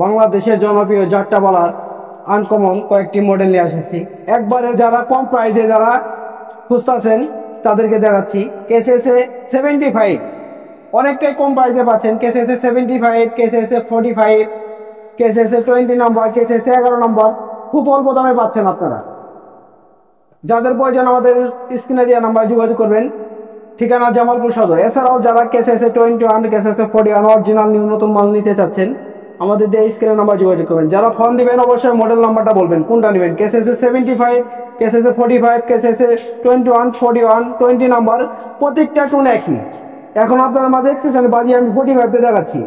বাংলাদেশের জনপ্রিয় যাত্রাপালার আনকমন কয়েকটি মডেল নিয়ে এসেছি। একবারে যারা কম প্রাইসে যারা খুঁজতেছেন তাদেরকে দেখাচ্ছি। কেসএসএ 75 অনেকটাই কম প্রাইসে পাচ্ছেন। কেসএসএ 75, কেসএসএ 45, কেসএসএ 20 নম্বর, কেসএসএ 11 নম্বর খুব অল্প দামে পাচ্ছেন আপনারা। যাদের প্রয়োজন আমাদের স্ক্রিনে দেওয়া নাম্বারে যোগাযোগ করবেন। ঠিকানা জামালপুর সদর। এছাড়াও যারা কেসএসএ 21, কেসএসএ 41 অরিজিনাল নতুন মাল নিতে চাচ্ছেন আমাদের দিয়ে স্ক্রিনে নাম্বার যোগাযোগ করবেন। যারা ফোন দিবেন অবশ্যই মডেল নাম্বারটা বলবেন কোনটা নেবেন। কেসএসএ 75, কেসএসএ 45, কেসএসএ 21, 41, 20 নাম্বার প্রত্যেকটা টুন একই। এখন আপনাদের মাঝে একটু বাজিয়ে আমি 45 দেখাচ্ছি।